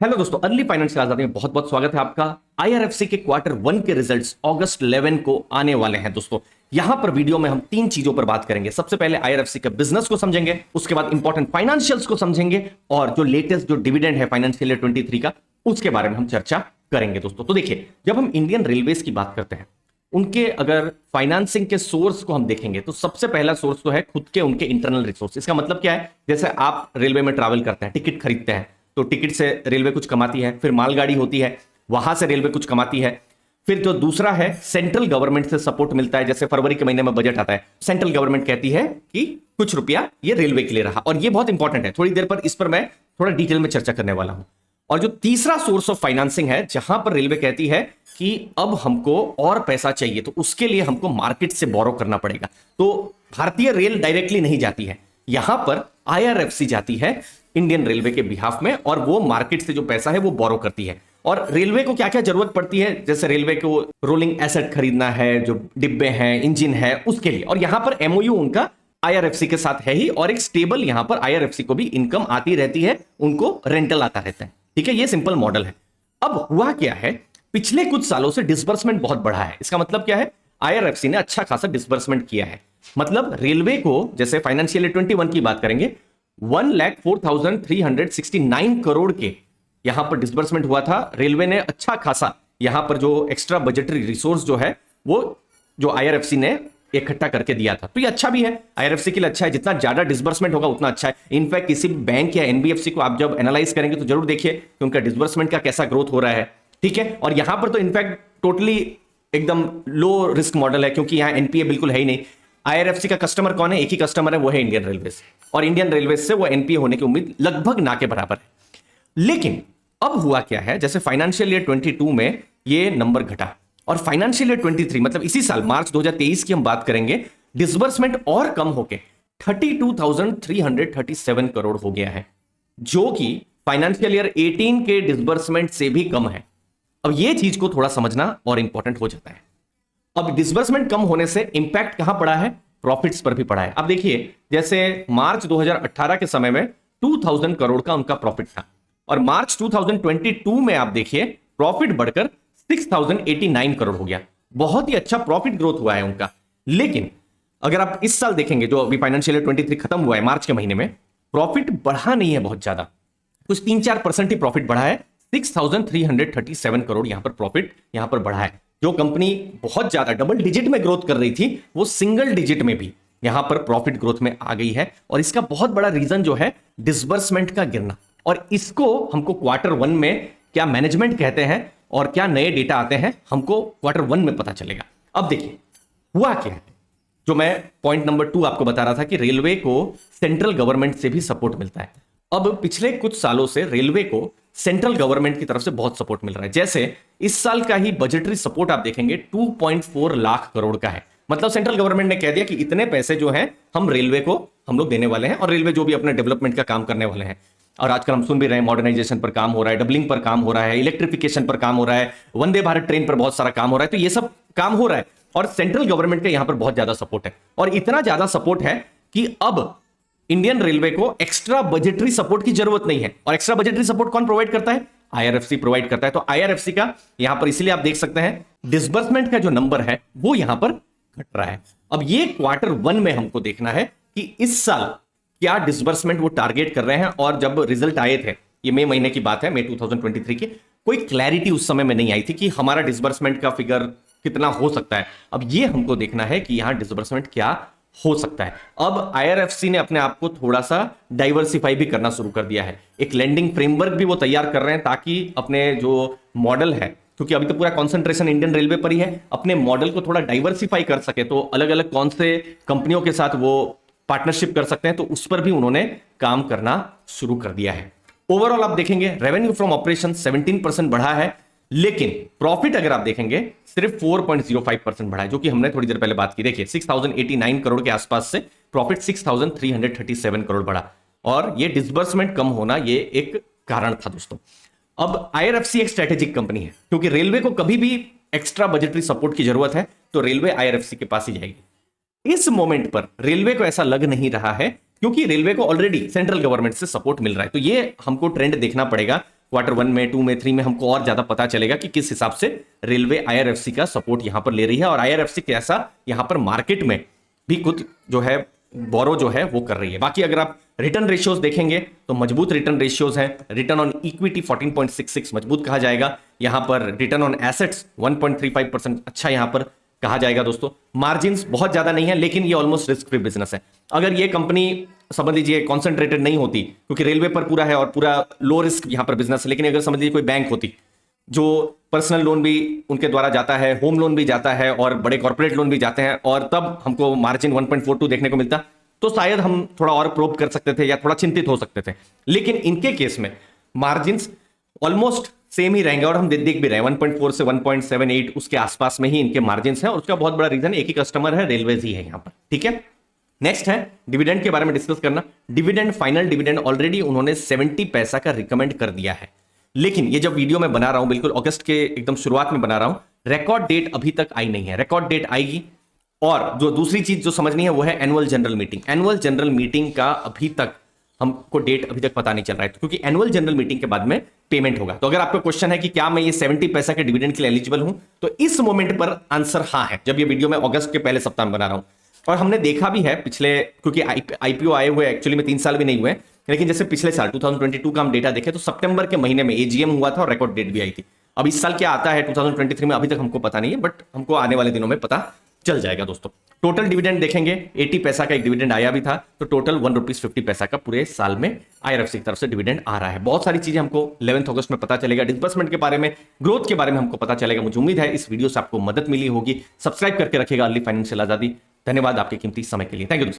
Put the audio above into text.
Hello दोस्तों, early financial आजादी में बहुत बहुत स्वागत है आपका। आईआरएफसी के क्वार्टर वन के रिजल्ट्स अगस्त 11 को आने वाले हैं दोस्तों। यहां पर वीडियो में हम तीन चीजों पर बात करेंगे। सबसे पहले आईआरएफसी के बिजनेस को समझेंगे, उसके बाद इंपॉर्टेंट फाइनेंशियल्स को समझेंगे और जो लेटेस्ट जो डिविडेंड है फाइनेंशियल ईयर 23 का, उसके बारे में हम चर्चा करेंगे दोस्तों। तो देखिए, जब हम इंडियन रेलवेज की बात करते हैं, उनके अगर फाइनेंसिंग के सोर्स को हम देखेंगे तो सबसे पहला सोर्स तो है खुद के उनके इंटरनल रिसोर्स। इसका मतलब क्या है, जैसे आप रेलवे में ट्रैवल करते हैं, टिकट खरीदते हैं, तो टिकट से रेलवे कुछ कमाती है, फिर मालगाड़ी होती है, वहां से रेलवे कुछ कमाती है। फिर जो दूसरा है, सेंट्रल गवर्नमेंट से सपोर्ट मिलता है। जैसे फरवरी के महीने में बजट आता है, सेंट्रल गवर्नमेंट कहती है कि कुछ रुपया ये रेलवे के लिए रहा, और ये बहुत इंपॉर्टेंट है। थोड़ी देर पर इस पर मैं थोड़ा डिटेल में चर्चा करने वाला हूं। और जो तीसरा सोर्स ऑफ फाइनेंसिंग है, जहां पर रेलवे कहती है कि अब हमको और पैसा चाहिए, तो उसके लिए हमको मार्केट से बोरो करना पड़ेगा। तो भारतीय रेल डायरेक्टली नहीं जाती है, यहां पर आईआरएफसी जाती है इंडियन रेलवे के बिहाफ में, और वो मार्केट से जो पैसा है वो बोरो करती है। और रेलवे को क्या क्या जरूरत पड़ती है, जैसे रेलवे को रोलिंग एसेट खरीदना है, जो डिब्बे हैं, इंजन है, उसके लिए। और यहां पर एमओयू उनका आईआरएफसी के साथ है ही, और एक स्टेबल यहां पर आईआरएफसी को भी इनकम आती रहती है, उनको रेंटल आता रहता है। ठीक है, ये सिंपल मॉडल है। अब हुआ क्या है, पिछले कुछ सालों से डिसबर्समेंट बहुत बढ़ा है। इसका मतलब क्या है, आईआरएफसी ने अच्छा खासा डिसबर्समेंट किया है। मतलब रेलवे को, जैसे फाइनेंशियल ईयर 21 की बात करेंगे, 1,04,369 करोड़ के यहां पर डिसबर्समेंट हुआ था। रेलवे ने अच्छा खासा यहां पर जो एक्स्ट्रा बजटरी रिसोर्स जो है वो जो आईआरएफसी ने इकट्ठा करके दिया था, तो ये अच्छा भी है, आईआरएफसी के लिए अच्छा है। जितना ज्यादा डिसबर्समेंट होगा उतना अच्छा है। इनफैक्ट किसी बैंक या एनबीएफसी को आप जब एनालाइज करेंगे तो जरूर देखिए कि उनका डिसबर्समेंट का कैसा ग्रोथ हो रहा है। ठीक है, और यहां पर तो इनफैक्ट टोटली एकदम लो रिस्क मॉडल है, क्योंकि यहां एनपीए बिल्कुल है ही नहीं। आईआरएफसी का कस्टमर कौन है, एक ही कस्टमर है, वो है इंडियन रेलवेज, और इंडियन रेलवेज से वो एनपीए होने की उम्मीद लगभग ना के बराबर है। लेकिन अब हुआ क्या है, जैसे फाइनेंशियल ईयर 22 में ये नंबर घटा, और फाइनेंशियल ईयर 23 मतलब इसी साल मार्च 2023 की हम बात करेंगे, डिसबर्समेंट और कम होके 32,337 करोड़ हो गया है, जो कि फाइनेंशियल ईयर 18 के डिसबर्समेंट से भी कम है। अब ये चीज को थोड़ा समझना और इंपॉर्टेंट हो जाता है। अब डिसबर्समेंट कम होने से इंपैक्ट कहां पड़ा है, प्रॉफिट्स पर भी पड़ा है। अब देखिए, जैसे मार्च 2018 के समय में 2000 करोड़ का उनका प्रॉफिट था, और मार्च 2022 में आप देखिए प्रॉफिट बढ़कर 6089 करोड़ हो गया। बहुत ही अच्छा प्रॉफिट ग्रोथ हुआ है उनका। लेकिन अगर आप इस साल देखेंगे, जो अभी फाइनेंशियल ईयर 23 खत्म हुआ है मार्च के महीने में, प्रॉफिट बढ़ा नहीं है बहुत ज्यादा, कुछ 3-4% ही प्रॉफिट बढ़ा है। 6337 करोड़ यहां पर प्रॉफिट यहां पर बढ़ा है। जो कंपनी बहुत ज्यादा डबल डिजिट में ग्रोथ कर रही थी, वो सिंगल डिजिट में भी यहां पर प्रॉफिट ग्रोथ में आ गई है। और इसका बहुत बड़ा रीजन जो है डिसबर्समेंट का गिरना, और इसको हमको क्वार्टर वन में क्या मैनेजमेंट कहते हैं और क्या नए डेटा आते हैं, हमको क्वार्टर वन में पता चलेगा। अब देखिए हुआ क्या है, जो मैं पॉइंट नंबर 2 आपको बता रहा था कि रेलवे को सेंट्रल गवर्नमेंट से भी सपोर्ट मिलता है। अब पिछले कुछ सालों से रेलवे को सेंट्रल गवर्नमेंट की तरफ से बहुत सपोर्ट मिल रहा है। जैसे इस साल का ही बजटरी सपोर्ट आप देखेंगे 2.4 लाख करोड़ का है। मतलब सेंट्रल गवर्नमेंट ने कह दिया कि इतने पैसे जो हैं हम रेलवे को हम लोग देने वाले हैं, और रेलवे जो भी अपने डेवलपमेंट का काम करने वाले हैं। और आजकल हम सुन भी रहे हैं, मॉडर्नाइजेशन पर काम हो रहा है, डबलिंग पर काम हो रहा है, इलेक्ट्रिफिकेशन पर काम हो रहा है, वंदे भारत ट्रेन पर बहुत सारा काम हो रहा है। तो ये सब काम हो रहा है, और सेंट्रल गवर्नमेंट के यहां पर बहुत ज्यादा सपोर्ट है। और इतना ज्यादा सपोर्ट है कि अब इंडियन रेलवे को एक्स्ट्रा बजटरी सपोर्ट की जरूरत नहीं है। और एक्स्ट्रा बजटरी सपोर्ट कौन प्रोवाइड करता है, आईआरएफसी प्रोवाइड करता है। तो आईआरएफसी का यहां पर इसलिए आप देख सकते हैं डिसबर्समेंट का जो नंबर है वो यहां पर घट रहा है। अब ये क्वार्टर वन में हमको देखना है कि इस साल क्या डिसबर्समेंट वो टारगेट कर रहे हैं। और जब रिजल्ट आए थे, ये मई महीने की बात है, मई 2023 की, कोई क्लैरिटी उस समय में नहीं आई थी कि हमारा डिसबर्समेंट का फिगर कितना हो सकता है। अब ये हमको देखना है कि यहां डिसबर्समेंट क्या हो सकता है। अब आईआरएफसी ने अपने आप को थोड़ा सा डाइवर्सिफाई भी करना शुरू कर दिया है। एक लैंडिंग फ्रेमवर्क भी वो तैयार कर रहे हैं, ताकि अपने जो मॉडल है, क्योंकि अभी तो पूरा कंसंट्रेशन इंडियन रेलवे पर ही है, अपने मॉडल को थोड़ा डाइवर्सिफाई कर सके, तो अलग अलग कौन से कंपनियों के साथ वो पार्टनरशिप कर सकते हैं, तो उस पर भी उन्होंने काम करना शुरू कर दिया है। ओवरऑल आप देखेंगे रेवेन्यू फ्रॉम ऑपरेशन 17% बढ़ा है, लेकिन प्रॉफिट अगर आप देखेंगे सिर्फ 4.05% बढ़ा है, जो कि हमने थोड़ी देर पहले बात की। देखिए 6089 करोड़ के आसपास से प्रॉफिट 6337 करोड़ बढ़ा, और ये डिसबर्समेंट कम होना ये एक कारण था दोस्तों। अब आईआरएफसी एक स्ट्रेटेजिक कंपनी है, क्योंकि रेलवे को कभी भी एक्स्ट्रा बजटरी सपोर्ट की जरूरत है तो रेलवे आईआरएफसी के पास ही जाएगी। इस मोमेंट पर रेलवे को ऐसा लग नहीं रहा है, क्योंकि रेलवे को ऑलरेडी सेंट्रल गवर्नमेंट से सपोर्ट मिल रहा है। तो ये हमको ट्रेंड देखना पड़ेगा Q1 में, 2 में, 3 में हमको और ज्यादा पता चलेगा कि किस हिसाब से रेलवे IRFC का सपोर्ट यहां पर ले रही है और IRFC कैसा यहां पर मार्केट में भी खुद जो है बोरो जो है वो कर रही है। बाकी अगर आप रिटर्न रेशियोज देखेंगे तो मजबूत रिटर्न रेशियोज हैं। रिटर्न ऑन इक्विटी 14.66 मजबूत कहा जाएगा। यहां पर रिटर्न ऑन एसेट्स 1.35% अच्छा यहां पर कहा जाएगा दोस्तों। मार्जिन्स बहुत ज्यादा नहीं है लेकिन ये ऑलमोस्ट रिस्क फ्री बिजनेस है। अगर ये कंपनी समझ लीजिए कॉन्सेंट्रेटेड नहीं होती, क्योंकि रेलवे पर पूरा है और पूरा लो रिस्क यहां पर बिजनेस है, लेकिन अगर समझ लीजिए कोई बैंक होती जो पर्सनल लोन भी उनके द्वारा जाता है, होम लोन भी जाता है और बड़े कॉर्पोरेट लोन भी जाते हैं, और तब हमको मार्जिन 1.42 देखने को मिलता, तो शायद हम थोड़ा और प्रोब कर सकते थे या थोड़ा चिंतित हो सकते थे। लेकिन इनके केस में मार्जिन्स ऑलमोस्ट सेम ही रहेंगे और हम देख भी रहे हैं 1.4 से 1.78 उसके आसपास में ही इनके मार्जिन्स हैं, और उसका बहुत बड़ा रीजन एक ही कस्टमर है, रेलवेज ही है यहां पर। ठीक है, नेक्स्ट है डिविडेंड के बारे में डिस्कस करना। डिविडेंड, फाइनल डिविडेंड ऑलरेडी उन्होंने 70 पैसा का रिकमेंड कर दिया है, लेकिन ये जब वीडियो में बना रहा हूं बिल्कुल अगस्त के एकदम शुरुआत में बना रहा हूं, रिकॉर्ड डेट अभी तक आई नहीं है। रिकॉर्ड डेट आएगी। और जो दूसरी चीज जो समझनी है वो है annual general meeting. Annual general meeting का अभी तक हमको डेट अभी तक पता नहीं चल रहा है, क्योंकि एनुअल जनरल मीटिंग के बाद में पेमेंट होगा। तो अगर आपका क्वेश्चन है कि क्या मैं ये 70 पैसा के डिविडेंड के लिए एलिजिबल हूं, तो इस मोमेंट पर आंसर हाँ है, जब ये वीडियो मैं अगस्त के पहले सप्ताह में बना रहा हूं। और हमने देखा भी है पिछले, क्योंकि IPO आए हुए एक्चुअली में 3 साल भी नहीं हुए, लेकिन जैसे पिछले साल 2022 का हम डेटा देखें तो सितंबर के महीने में AGM हुआ था और रिकॉर्ड डेट भी आई थी। अब इस साल क्या आता है 2023 में अभी तक हमको पता नहीं है, बट हमको आने वाले दिनों में पता चल जाएगा दोस्तों। टोटल डिविडेंड देखेंगे 80 पैसा का एक डिविडेंड आया भी था, तो टोटल 1 रुपीज 50 पैसा का पूरे साल में IRFC की तरफ से डिविडेंड आ रहा है। बहुत सारी चीजें हमको 11 अगस्त में पता चलेगा, डिस्बर्समेंट के बारे में, ग्रोथ के बारे में हमको पता चलेगा। मुझे उम्मीद है इस वीडियो से आपको मदद मिली होगी। सब्सक्राइब करके रखेगा अर्ली फाइनेंशियल आजादी। धन्यवाद आपके कीमती समय के लिए। Thank you.